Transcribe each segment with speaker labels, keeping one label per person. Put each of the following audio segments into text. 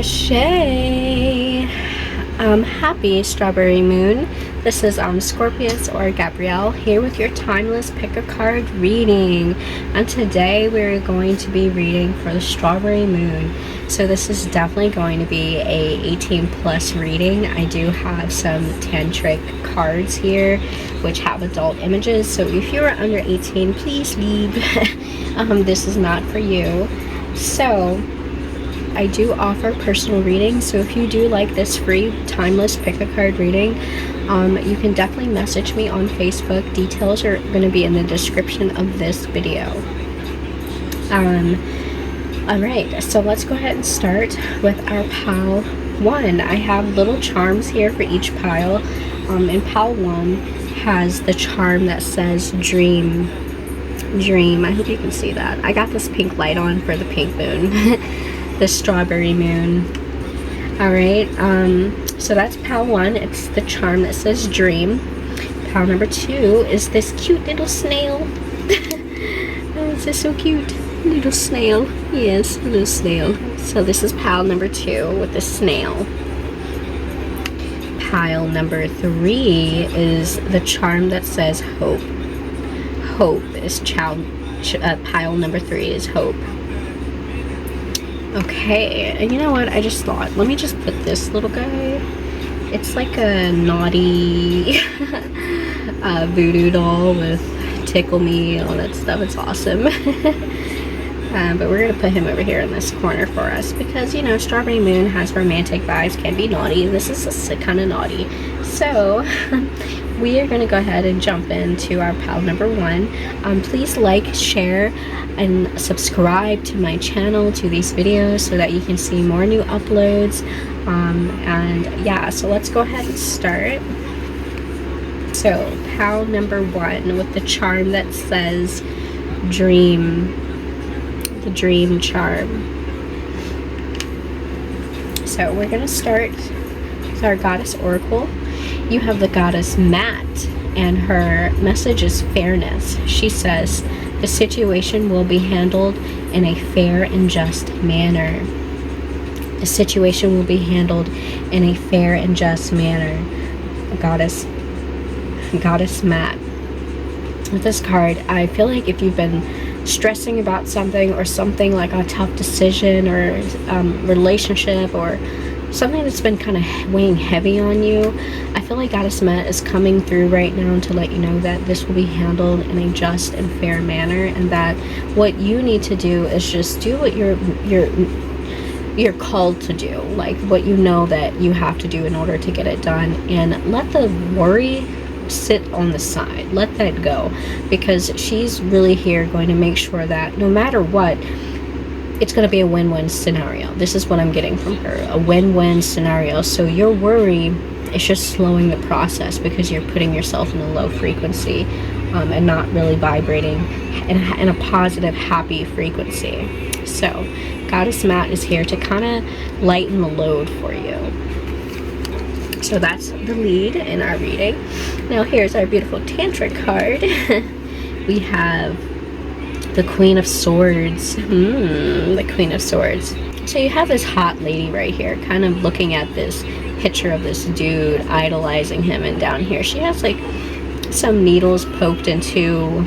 Speaker 1: Shay. Happy Strawberry Moon. This is Omscorpius or Gabrielle here with your timeless pick a card reading. And today we're going to be reading for the Strawberry Moon. So this is definitely going to be a 18 plus reading. I do have some tantric cards here which have adult images. So if you're under 18, please leave. This is not for you. So I do offer personal readings, so if you do like this free timeless pick a card reading, you can definitely message me on Facebook. Details are going to be in the description of this video. Alright, so let's go ahead and start with our pile 1. I have little charms here for each pile. And pile 1 has the charm that says dream. I hope you can see that. I got this pink light on for the pink moon. The strawberry moon. Alright, so that's pile 1. It's the charm that says dream. Pile number 2 is this cute little snail. Oh, this is so cute. Little snail. Yes, little snail. So this is pile number 2 with the snail. Pile number 3 is the charm that says hope. Hope is pile number 3 is hope. Okay, and you know what, I just thought, let me just put this little guy. It's like a naughty voodoo doll with tickle me, all that stuff. It's awesome. But we're going to put him over here in this corner for us because, you know, Strawberry Moon has romantic vibes, can be naughty, and this is kind of naughty. So we are going to go ahead and jump into our pile number 1. Please like, share, and subscribe to my channel, to these videos, so that you can see more new uploads. And yeah, so let's go ahead and start. So pile number 1 with the charm that says dream. The dream charm. So we're gonna start with our goddess oracle. You have the goddess Mat, and her message is fairness. She says the situation will be handled in a fair and just manner. The situation will be handled in a fair and just manner. Goddess Mat. With this card, I feel like if you've been stressing about something, or something like a tough decision, or relationship, or something that's been kind of weighing heavy on you, I feel like Goddess Mat is coming through right now to let you know that this will be handled in a just and fair manner, and that what you need to do is just do what you're called to do, like what you know that you have to do in order to get it done, and let the worry sit on the side. Let that go, because she's really here going to make sure that no matter what, it's going to be a win-win scenario. This is what I'm getting from her, a win-win scenario. So your worry is just slowing the process because you're putting yourself in a low frequency, and not really vibrating in a positive, happy frequency. So Goddess Mat is here to kind of lighten the load for you. So that's the lead in our reading. Now here's our beautiful tantric card. We have the Queen of Swords. The Queen of Swords. So you have this hot lady right here, kind of looking at this picture of this dude, idolizing him, and down here she has like some needles poked into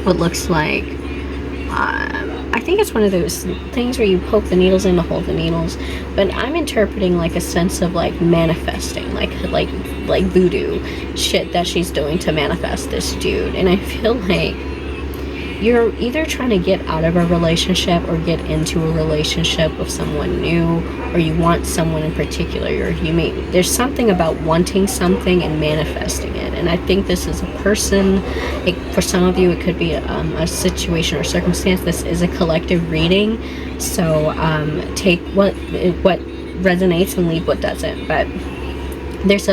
Speaker 1: what looks like, I think it's one of those things where you poke the needles in to hold the needles, but I'm interpreting like a sense of like manifesting, like voodoo shit that she's doing to manifest this dude. And I feel like you're either trying to get out of a relationship or get into a relationship with someone new, or you want someone in particular, or there's something about wanting something and manifesting it. And I think this is a person. For some of you it could be a situation or circumstance. This is a collective reading, so take what resonates and leave what doesn't. But there's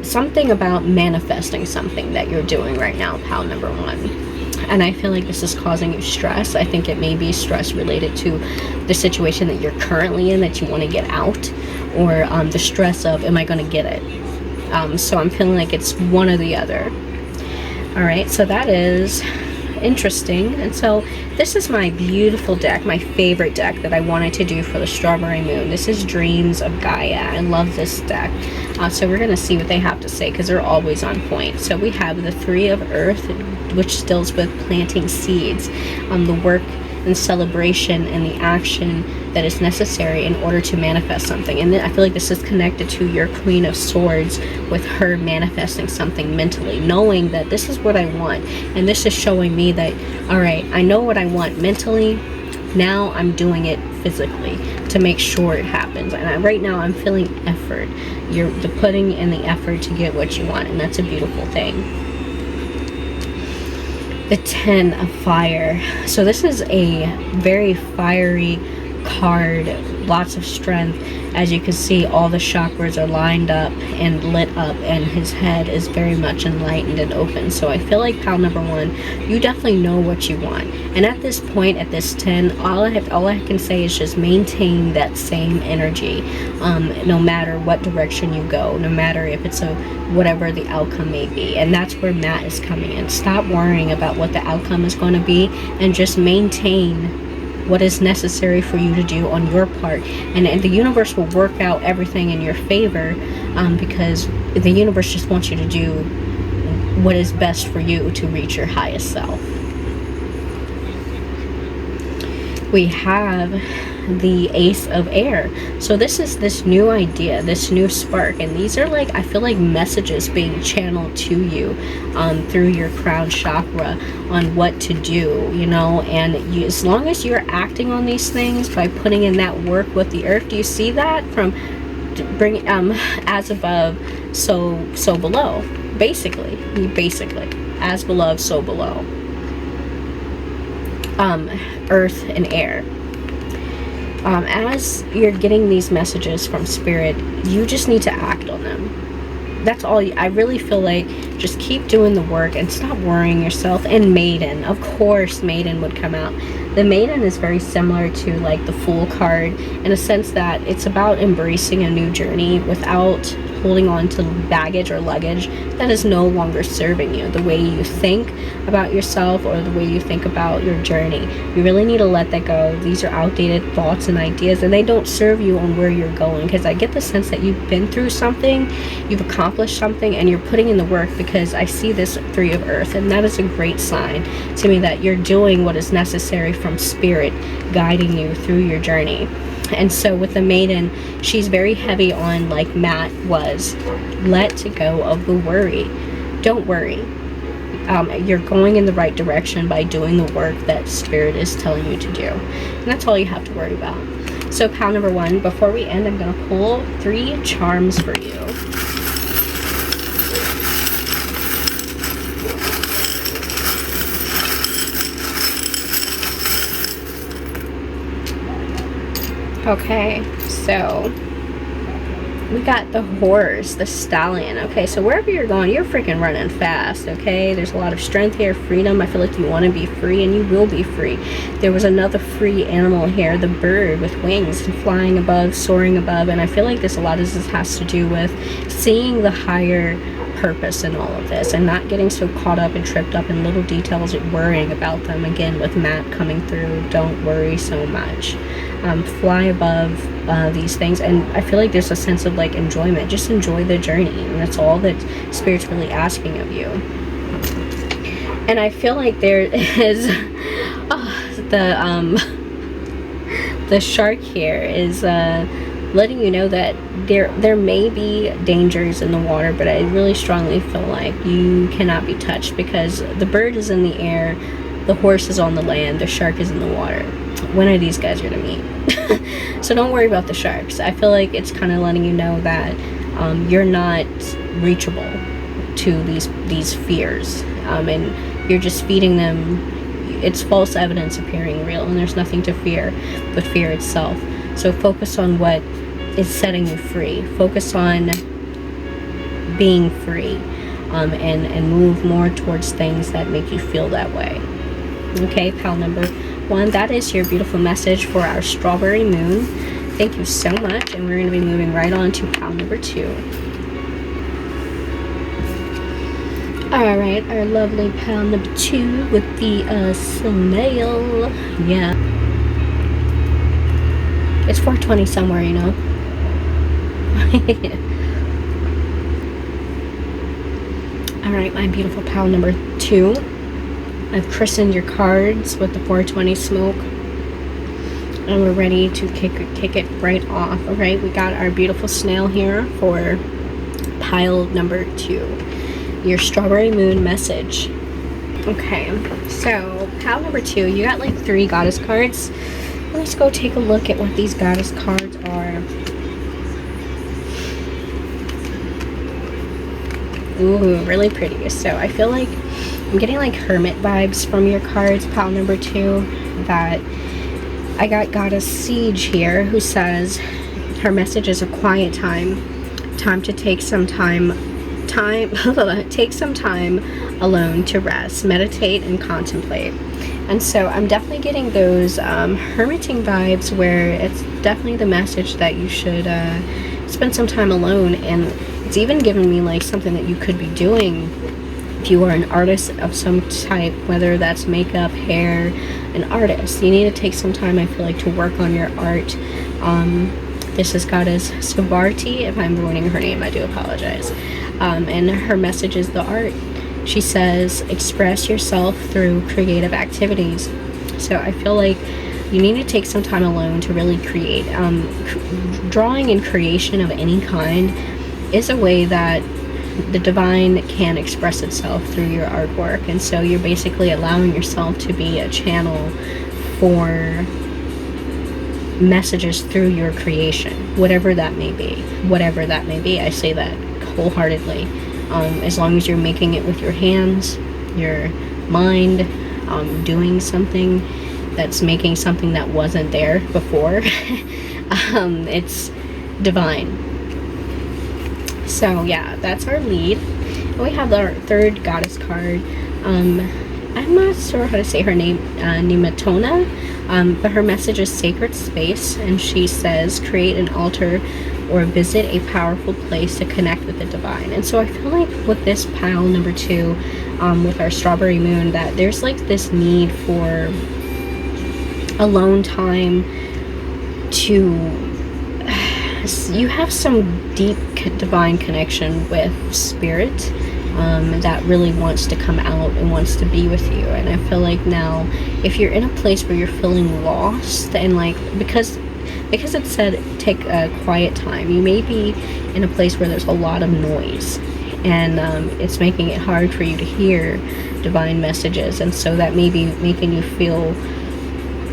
Speaker 1: something about manifesting something that you're doing right now, pile number 1. And I feel like this is causing you stress. I think it may be stress related to the situation that you're currently in that you want to get out, or the stress of, am I going to get it? So I'm feeling like it's one or the other. Alright, so that is interesting. And so this is my beautiful deck, my favorite deck that I wanted to do for the Strawberry Moon. This is Dreams of Gaia. I love this deck. So we're going to see what they have to say, because they're always on point. So we have the Three of Earth, which deals with planting seeds, the work and celebration and the action that is necessary in order to manifest something. And then I feel like this is connected to your Queen of Swords, with her manifesting something mentally, knowing that this is what I want. And this is showing me that, all right, I know what I want mentally, now I'm doing it physically to make sure it happens. And right now I'm feeling effort. You're putting in the effort to get what you want, and that's a beautiful thing. The Ten of Fire. So this is a very fiery card, lots of strength. As you can see, all the chakras are lined up and lit up, and his head is very much enlightened and open. So I feel like pile number one, you definitely know what you want. And at this point, at this 10, all I can say is just maintain that same energy, no matter what direction you go, no matter if it's whatever the outcome may be. And that's where Matt is coming in. Stop worrying about what the outcome is going to be, and just maintain what is necessary for you to do on your part, and the universe will work out everything in your favor, because the universe just wants you to do what is best for you to reach your highest self. We have the Ace of Air. So this is this new idea, this new spark, and these are like, I feel like messages being channeled to you through your crown chakra on what to do, you know. And as long as you're acting on these things by putting in that work with the earth, do you see that? From bring as above, so below. Basically as above, so below. Earth and air. As you're getting these messages from spirit, you just need to act on them. That's all. I really feel like just keep doing the work and stop worrying yourself. And Maiden, of course, Maiden would come out. The Maiden is very similar to like the Fool card, in a sense that it's about embracing a new journey without holding on to baggage or luggage that is no longer serving you. The way you think about yourself, or the way you think about your journey, you really need to let that go. These are outdated thoughts and ideas, and they don't serve you on where you're going, because I get the sense that you've been through something, you've accomplished something, and you're putting in the work, because I see this Three of Earth, and that is a great sign to me that you're doing what is necessary from spirit guiding you through your journey. And so with the Maiden, she's very heavy on, like Matt was, let go of the worry. Don't worry. You're going in the right direction by doing the work that spirit is telling you to do. And that's all you have to worry about. So pile number one, before we end, I'm going to pull 3 charms for you. Okay, so we got the horse, the stallion. Okay, so wherever you're going, you're freaking running fast, okay? There's a lot of strength here, freedom. I feel like you want to be free, and you will be free. There was another free animal here, the bird with wings, flying above, soaring above, and I feel like a lot of this has to do with seeing the higher purpose in all of this, and not getting so caught up and tripped up in little details and worrying about them. Again, with Matt coming through, don't worry so much. Fly above these things, and I feel like there's a sense of like enjoyment. Just enjoy the journey, and that's all that Spirit's really asking of you. And I feel like there is the shark here is letting you know that there may be dangers in the water, but I really strongly feel like you cannot be touched, because the bird is in the air, the horse is on the land, the shark is in the water. When are these guys gonna meet? So don't worry about the sharks. I feel like it's kind of letting you know that you're not reachable to these fears, and you're just feeding them. It's false evidence appearing real, and there's nothing to fear but fear itself. So focus on what is setting you free. Focus on being free, and move more towards things that make you feel that way. Okay, pile number one, that is your beautiful message for our Strawberry Moon. Thank you so much, and we're going to be moving right on to pile number 2. Alright, our lovely pile number 2 with the Snail. Yeah. It's 420 somewhere, you know. Alright, my beautiful pal number 2. I've christened your cards with the 420 smoke. And we're ready to kick it right off. Alright, we got our beautiful snail here for pile number 2. Your strawberry moon message. Okay, so pile number 2, you got like 3 goddess cards. Let's go take a look at what these goddess cards are. Ooh, really pretty. So I feel like I'm getting like hermit vibes from your cards, pile number 2. That I got Goddess Siege here, who says her message is a quiet time to take some time take some time alone to rest, meditate, and contemplate. And so I'm definitely getting those hermiting vibes, where it's definitely the message that you should spend some time alone. And it's even giving me like something that you could be doing if you are an artist of some type, whether that's makeup, hair, an artist. You need to take some time, I feel like, to work on your art. This is Goddess Savarti. If I'm ruining her name, I do apologize. And her message is the art. She says, express yourself through creative activities. So I feel like you need to take some time alone to really create. Drawing and creation of any kind is a way that the divine can express itself through your artwork. And so you're basically allowing yourself to be a channel for messages through your creation, whatever that may be. I say that wholeheartedly. As long as you're making it with your hands, your mind, doing something that's making something that wasn't there before, it's divine. So yeah, that's our lead. And we have our 3rd goddess card. I'm not sure how to say her name, Nematona, but her message is sacred space, and she says create an altar or visit a powerful place to connect with the divine. And so I feel like with this pile number 2, with our strawberry moon, that there's like this need for alone time to you have some deep divine connection with spirit that really wants to come out and wants to be with you. And I feel like now, if you're in a place where you're feeling lost, and like because it said take a quiet time, you may be in a place where there's a lot of noise, and it's making it hard for you to hear divine messages. And so that may be making you feel,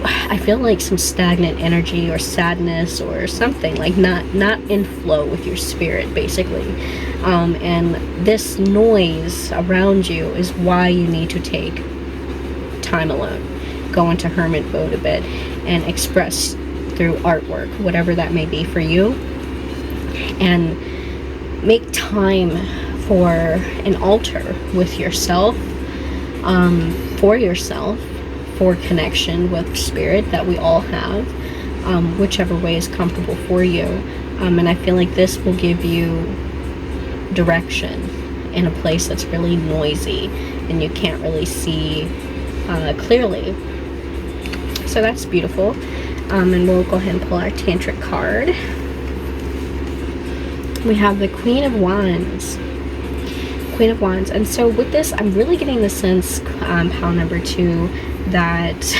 Speaker 1: I feel like, some stagnant energy or sadness or something, like not in flow with your spirit, basically. And this noise around you is why you need to take time alone, go into hermit mode a bit, and express through artwork, whatever that may be for you, and make time for an altar with yourself, for connection with spirit that we all have, whichever way is comfortable for you. And I feel like this will give you direction in a place that's really noisy and you can't really see clearly. So that's beautiful. And we'll go ahead and pull our tantric card. We have the Queen of Wands. Queen of Wands. And so with this, I'm really getting the sense, pile number 2, that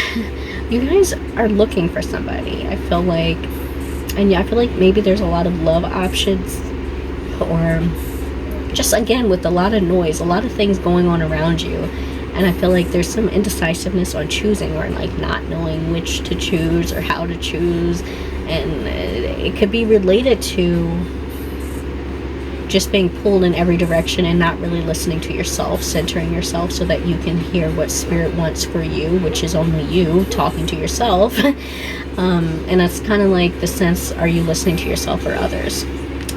Speaker 1: you guys are looking for somebody. I feel like, and yeah, I feel like maybe there's a lot of love options, or just again with a lot of noise, a lot of things going on around you. And I feel like there's some indecisiveness on choosing, or like not knowing which to choose or how to choose. And it could be related to just being pulled in every direction and not really listening to yourself, centering yourself so that you can hear what spirit wants for you, which is only you talking to yourself. And that's kind of like the sense, are you listening to yourself or others?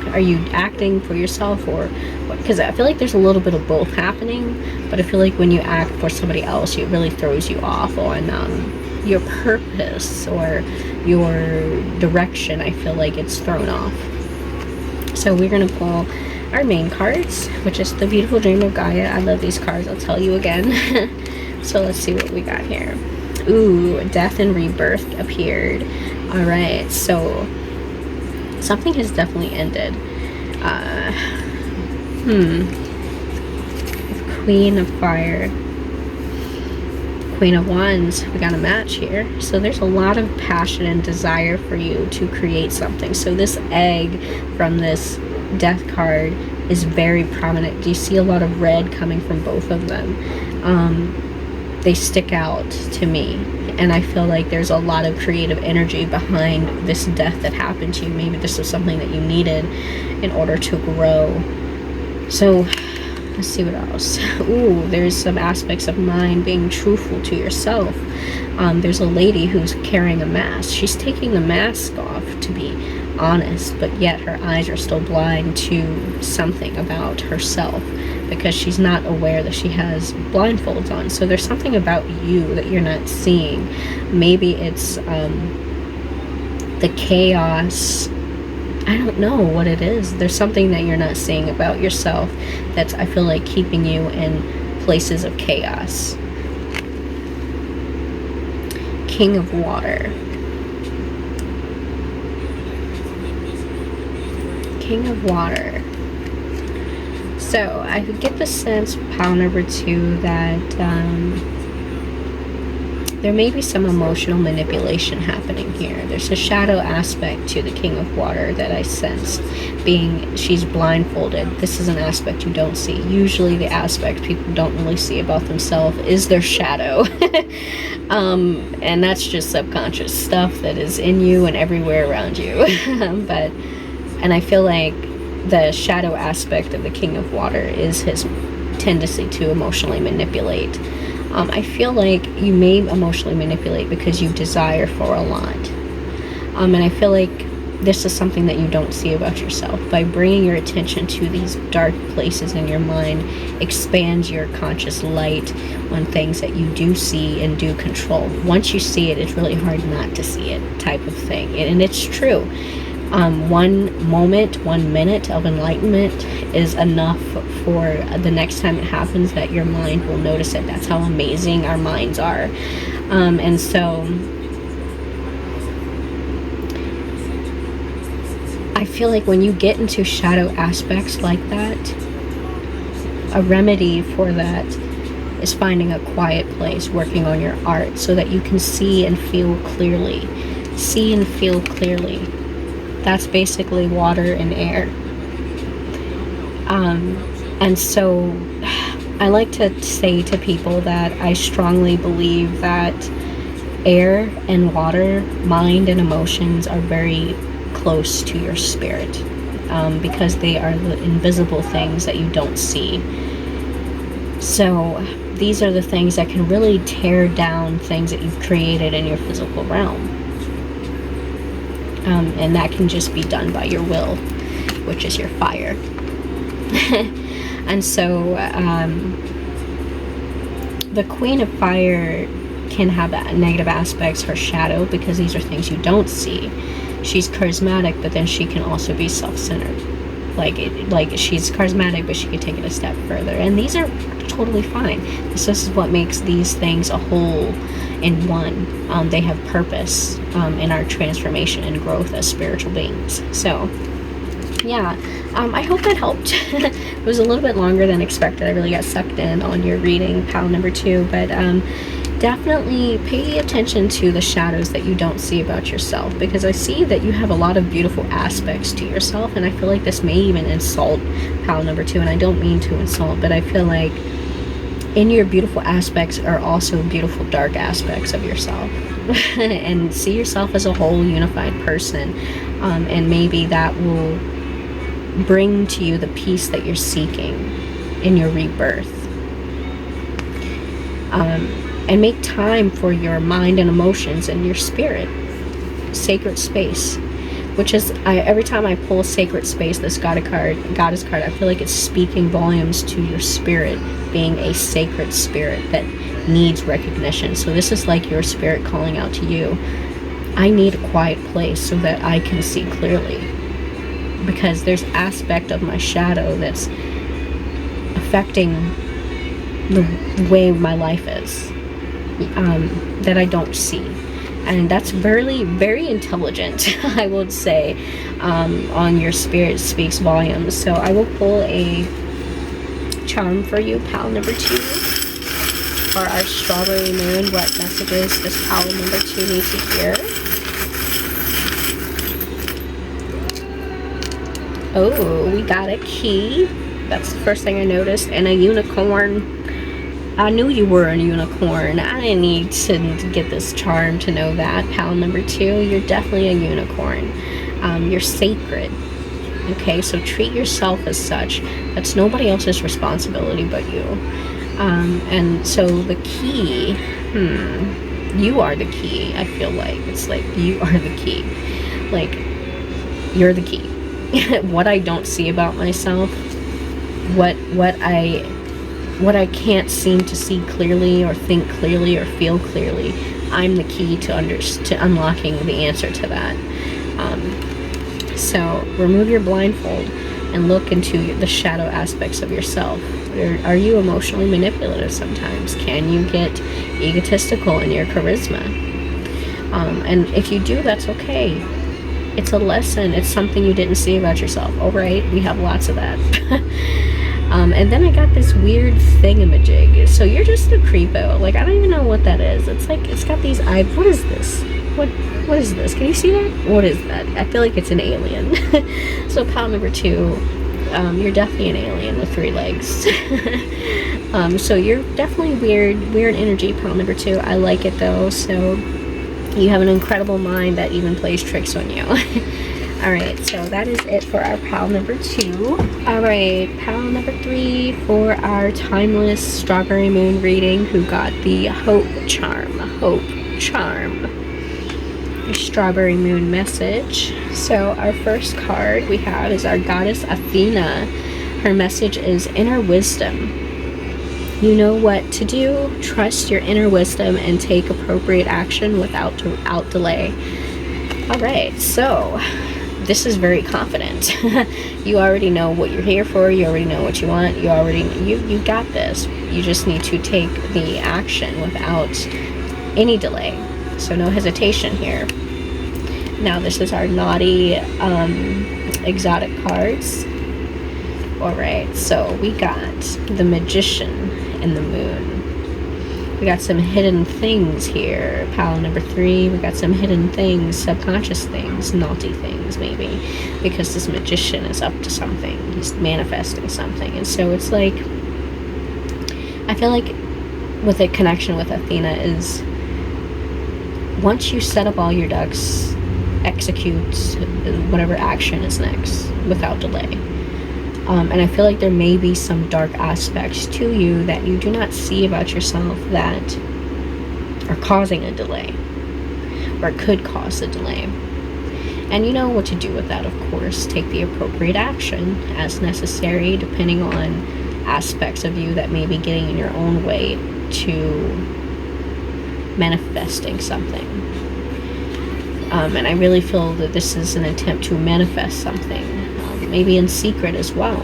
Speaker 1: Are you acting for yourself, or what? Because I feel like there's a little bit of both happening, but I feel like when you act for somebody else, it really throws you off on your purpose or your direction. I feel like it's thrown off. So we're going to pull our main cards, which is the Beautiful Dream of Gaia. I love these cards, I'll tell you again. So let's see what we got here. Ooh, Death and Rebirth appeared. Alright, so something has definitely ended. Queen of Fire, Queen of Wands, we got a match here. So there's a lot of passion and desire for you to create something. So this egg from this Death card is very prominent. Do you see a lot of red coming from both of them? They stick out to me, and I feel like there's a lot of creative energy behind this death that happened to you. Maybe this was something that you needed in order to grow. So let's see what else. Ooh, there's some aspects of mind being truthful to yourself. There's a lady who's carrying a mask. She's taking the mask off to be honest, but yet her eyes are still blind to something about herself because she's not aware that she has blindfolds on. So there's something about you that you're not seeing. Maybe it's the chaos. I don't know what it is. There's something that you're not seeing about yourself that's, I feel like, keeping you in places of chaos. King of Water. King of Water. So I get the sense, pile number 2, that there may be some emotional manipulation happening here. There's a shadow aspect to the King of Water that I sense, being she's blindfolded. This is an aspect you don't see. Usually the aspect people don't really see about themselves is their shadow. And that's just subconscious stuff that is in you and everywhere around you. And I feel like the shadow aspect of the King of Water is his tendency to emotionally manipulate. I feel like you may emotionally manipulate because you desire for a lot. And I feel like this is something that you don't see about yourself. By bringing your attention to these dark places in your mind, expands your conscious light on things that you do see and do control. Once you see it, it's really hard not to see it, type of thing. And it's true. One moment, 1 minute of enlightenment is enough for the next time it happens that your mind will notice it. That's how amazing our minds are. And so I feel like when you get into shadow aspects like that, a remedy for that is finding a quiet place, working on your art so that you can see and feel clearly. See and feel clearly. That's basically water and air. And so I like to say to people that I strongly believe that air and water, mind and emotions are very close to your spirit, because they are the invisible things that you don't see. So these are the things that can really tear down things that you've created in your physical realm. And that can just be done by your will, which is your fire. And so the Queen of Fire can have negative aspects, her shadow, because these are things you don't see. She's charismatic, but then she can also be self-centered. Like she's charismatic, but she can take it a step further. And these are totally fine. This is what makes these things a whole in one. They have purpose in our transformation and growth as spiritual beings. So yeah, I hope that helped. It was a little bit longer than expected. I really got sucked in on your reading, pile number 2, but definitely pay attention to the shadows that you don't see about yourself, because I see that you have a lot of beautiful aspects to yourself, and I feel like this may even insult pile number 2, and I don't mean to insult, but I feel like in your beautiful aspects are also beautiful dark aspects of yourself. And see yourself as a whole unified person, and maybe that will bring to you the peace that you're seeking in your rebirth. And make time for your mind and emotions and your spirit. Sacred space, which is, every time I pull sacred space, this goddess card, I feel like it's speaking volumes to your spirit being a sacred spirit that needs recognition. So this is like your spirit calling out to you. I need a quiet place so that I can see clearly. because there's aspect of my shadow that's affecting the way my life is, that I don't see. And that's very, very intelligent, I would say, on your spirit speaks volumes. So I will pull a charm for you, pal number 2, for our strawberry moon. What messages does pal number 2 need to hear? Oh, we got a key. That's the first thing I noticed. And a unicorn. I knew you were a unicorn. I didn't need to get this charm to know that. Pal number 2, you're definitely a unicorn. You're sacred. Okay, so treat yourself as such. That's nobody else's responsibility but you. And so the key, you are the key, I feel like. It's like you are the key. Like, you're the key. What I don't see about myself, what I can't seem to see clearly or think clearly or feel clearly, I'm the key to unlocking the answer to that. So remove your blindfold and look into the shadow aspects of yourself. Are you emotionally manipulative sometimes? Can you get egotistical in your charisma? And if you do, that's okay. It's a lesson. It's something you didn't see about yourself. All right, we have lots of that. And then I got this weird thingamajig. So you're just a creepo. Like, I don't even know what that is. It's like, it's got these eyes. What is this? What is this? Can you see that? What is that? I feel like it's an alien. So pal number 2, you're definitely an alien with 3 legs. So you're definitely weird energy, pal number 2. I like it though. So you have an incredible mind that even plays tricks on you. Alright, so that is it for our pal number 2. Alright, pal number 3 for our timeless strawberry moon reading, who got the hope charm. Hope charm. Strawberry moon message. So our first card we have is our goddess Athena. Her message is inner wisdom. You know what to do. Trust your inner wisdom and take appropriate action without delay. Alright, so this is very confident. You already know what you're here for. You already know what you want. You got this. You just need to take the action without any delay. So no hesitation here. Now this is our naughty exotic cards. Alright, so we got the Magician and the Moon. We got some hidden things here. Pal number 3, we got some hidden things, subconscious things, naughty things maybe. Because this Magician is up to something. He's manifesting something. And so it's like, I feel like with a connection with Athena is, once you set up all your ducks, execute whatever action is next without delay. And I feel like there may be some dark aspects to you that you do not see about yourself that are causing a delay or could cause a delay. And you know what to do with that, of course. Take the appropriate action as necessary, depending on aspects of you that may be getting in your own way to manifesting something. And I really feel that this is an attempt to manifest something, maybe in secret as well.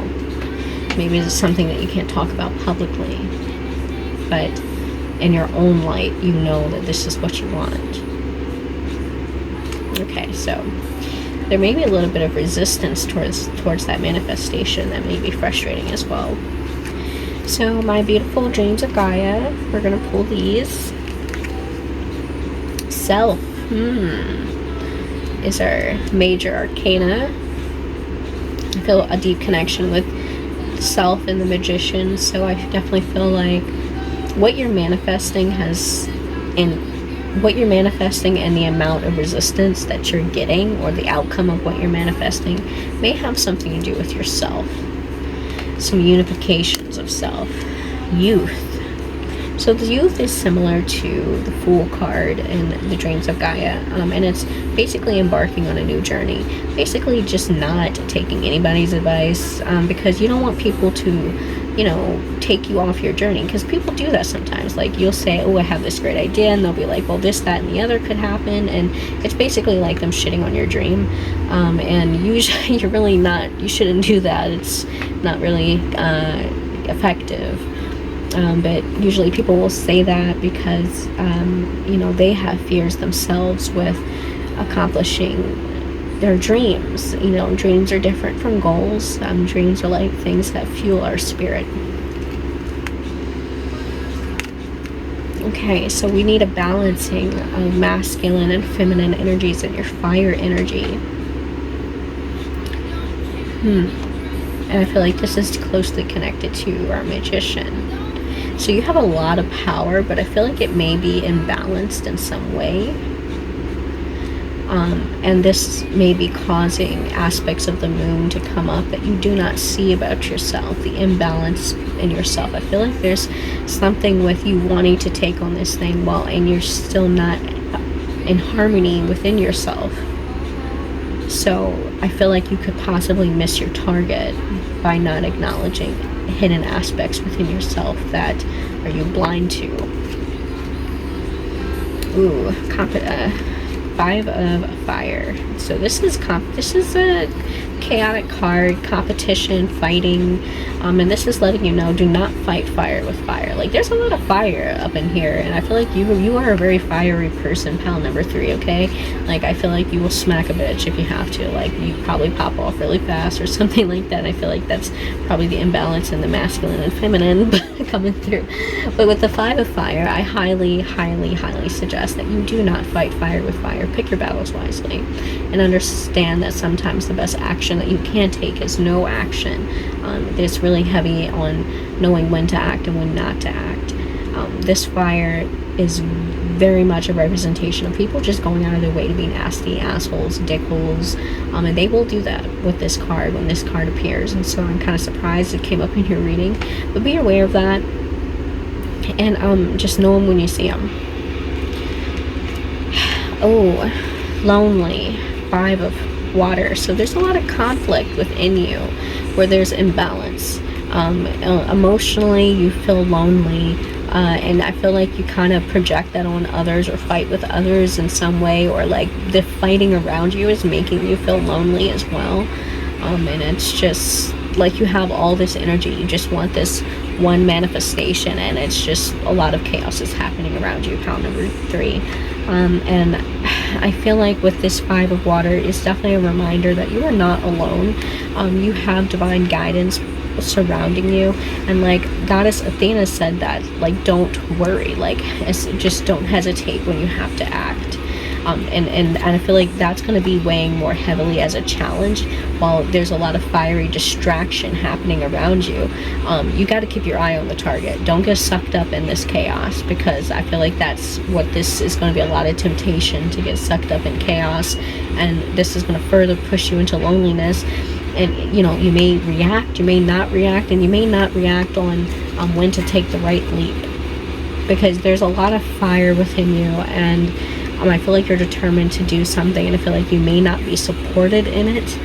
Speaker 1: Maybe it's something that you can't talk about publicly, but in your own light, you know that this is what you want. Okay, so there may be a little bit of resistance towards that manifestation that may be frustrating as well. So my beautiful dreams of Gaia, we're going to pull these. Self is our major arcana. I feel a deep connection with self and the Magician, so I definitely feel like what you're manifesting and the amount of resistance that you're getting, or the outcome of what you're manifesting, may have something to do with yourself. Some unifications of self. Youth. So the youth is similar to the Fool card in the Dreams of Gaia, and it's basically embarking on a new journey. Basically just not taking anybody's advice, because you don't want people to you know, take you off your journey. Because people do that sometimes. Like, you'll say, oh, I have this great idea, and they'll be like, well, this, that, and the other could happen, and it's basically like them shitting on your dream. And usually you're really not, you shouldn't do that. It's not really effective. But usually people will say that because, you know, they have fears themselves with accomplishing their dreams. You know, dreams are different from goals. Dreams are like things that fuel our spirit. Okay, so we need a balancing of masculine and feminine energies in your fire energy. And I feel like this is closely connected to our magician. So you have a lot of power, but I feel like it may be imbalanced in some way. And this may be causing aspects of the moon to come up that you do not see about yourself, the imbalance in yourself. I feel like there's something with you wanting to take on this thing and you're still not in harmony within yourself. So I feel like you could possibly miss your target by not acknowledging hidden aspects within yourself that are you blind to. Ooh, 5 of fire. So this is a chaotic card, competition, fighting, and this is letting you know, do not fight fire with fire. Like, there's a lot of fire up in here, and I feel like you are a very fiery person, pal number 3, okay? Like, I feel like you will smack a bitch if you have to. Like, you probably pop off really fast or something like that. I feel like that's probably the imbalance in the masculine and feminine coming through. But with the 5 of fire, I highly, highly, highly suggest that you do not fight fire with fire. Pick your battles wisely and understand that sometimes the best action that you can take is no action. It's really heavy on knowing when to act and when not to act. This fire is very much a representation of people just going out of their way to be nasty assholes, dickholes, and they will do that with this card when this card appears. And so I'm kind of surprised it came up in your reading, but be aware of that, and just know them when you see them. Oh, lonely, 5 of water. So there's a lot of conflict within you where there's imbalance. Emotionally, you feel lonely, and I feel like you kind of project that on others or fight with others in some way, or like the fighting around you is making you feel lonely as well. And it's just like you have all this energy, you just want this one manifestation, and it's just a lot of chaos is happening around you, pal number 3. And I feel like with this 5 of water, it's definitely a reminder that you are not alone. You have divine guidance surrounding you, and like Goddess Athena said that, like, don't worry, like, just don't hesitate when you have to act. And I feel like that's going to be weighing more heavily as a challenge, while there's a lot of fiery distraction happening around you. You got to keep your eye on the target. Don't get sucked up in this chaos, because I feel like that's what this is going to be, a lot of temptation to get sucked up in chaos, and this is going to further push you into loneliness. And, you know, you may react, you may not react, and you may not react on when to take the right leap, because there's a lot of fire within you, and I feel like you're determined to do something, and I feel like you may not be supported in it.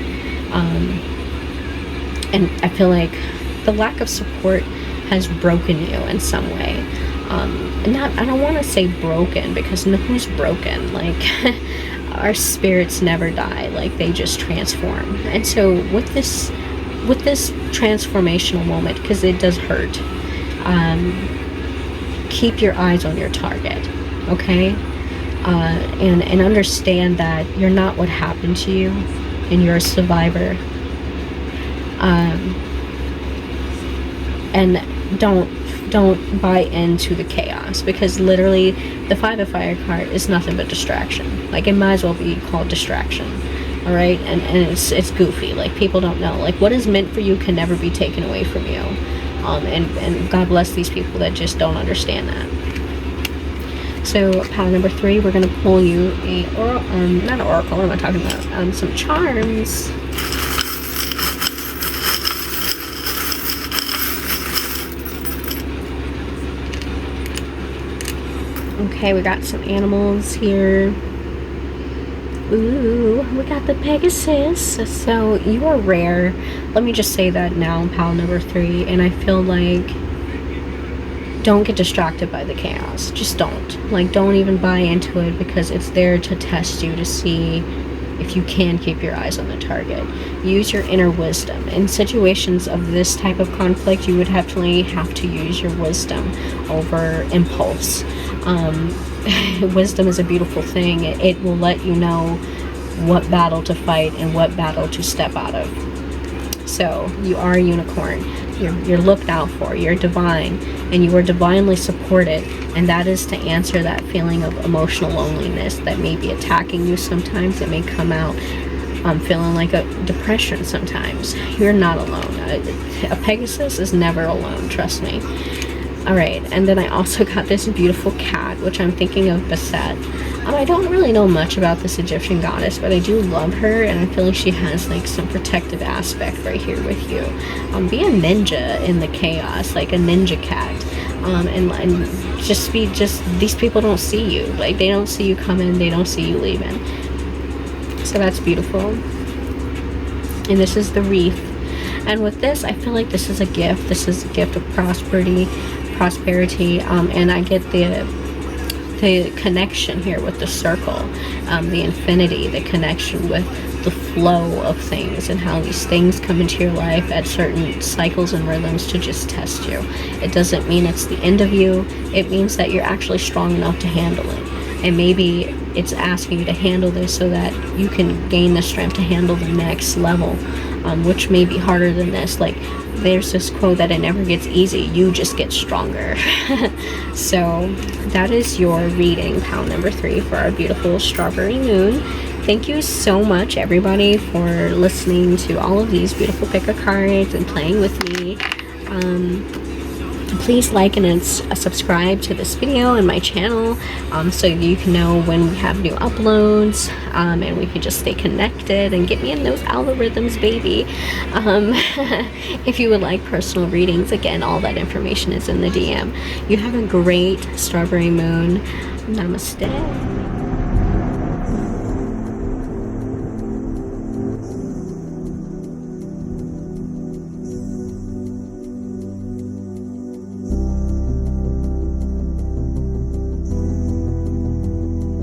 Speaker 1: And I feel like the lack of support has broken you in some way. I don't want to say broken, because no one's broken. Like, our spirits never die, like, they just transform. And so with this transformational moment, because it does hurt, keep your eyes on your target, okay? And understand that you're not what happened to you, and you're a survivor. And don't buy into the chaos, because literally the 5 of fire card is nothing but distraction. Like, it might as well be called distraction. All right, and it's goofy. Like, people don't know, like, what is meant for you can never be taken away from you. And God bless these people that just don't understand that. So pile number 3, we're gonna pull you not an oracle, what am I talking about? Some charms. Okay, we got some animals here. Ooh, we got the Pegasus. So you are rare. Let me just say that now, pal number 3. And I feel like, don't get distracted by the chaos. Just don't. Like, don't even buy into it, because it's there to test you, to see if you can keep your eyes on the target. Use your inner wisdom. In situations of this type of conflict, you would definitely have to use your wisdom over impulse. Wisdom is a beautiful thing. It will let you know what battle to fight and what battle to step out of. So you are a unicorn. You're looked out for. You're divine, and you are divinely supported, and that is to answer that feeling of emotional loneliness that may be attacking you sometimes. It may come out feeling like a depression sometimes. You're not alone. A Pegasus is never alone, trust me. Alright, and then I also got this beautiful cat, which I'm thinking of Basset. I don't really know much about this Egyptian goddess, but I do love her, and I feel like she has like some protective aspect right here with you. Be a ninja in the chaos, like a ninja cat. And just these people don't see you. Like, they don't see you coming, they don't see you leaving. So that's beautiful. And this is the wreath. And with this, I feel like this is a gift. This is a gift of prosperity, and I get the connection here with the circle, the infinity, the connection with the flow of things, and how these things come into your life at certain cycles and rhythms to just test you. It doesn't mean it's the end of you. It means that you're actually strong enough to handle it. And maybe it's asking you to handle this so that you can gain the strength to handle the next level, which may be harder than this. Like, there's this quote that it never gets easy, you just get stronger. So that is your reading, pal number 3, for our beautiful strawberry moon. Thank you so much, everybody, for listening to all of these beautiful pick of cards and playing with me. Please like and subscribe to this video and my channel, so you can know when we have new uploads, and we can just stay connected and get me in those algorithms, baby. If you would like personal readings, again, all that information is in the DM. You have a great strawberry moon. Namaste.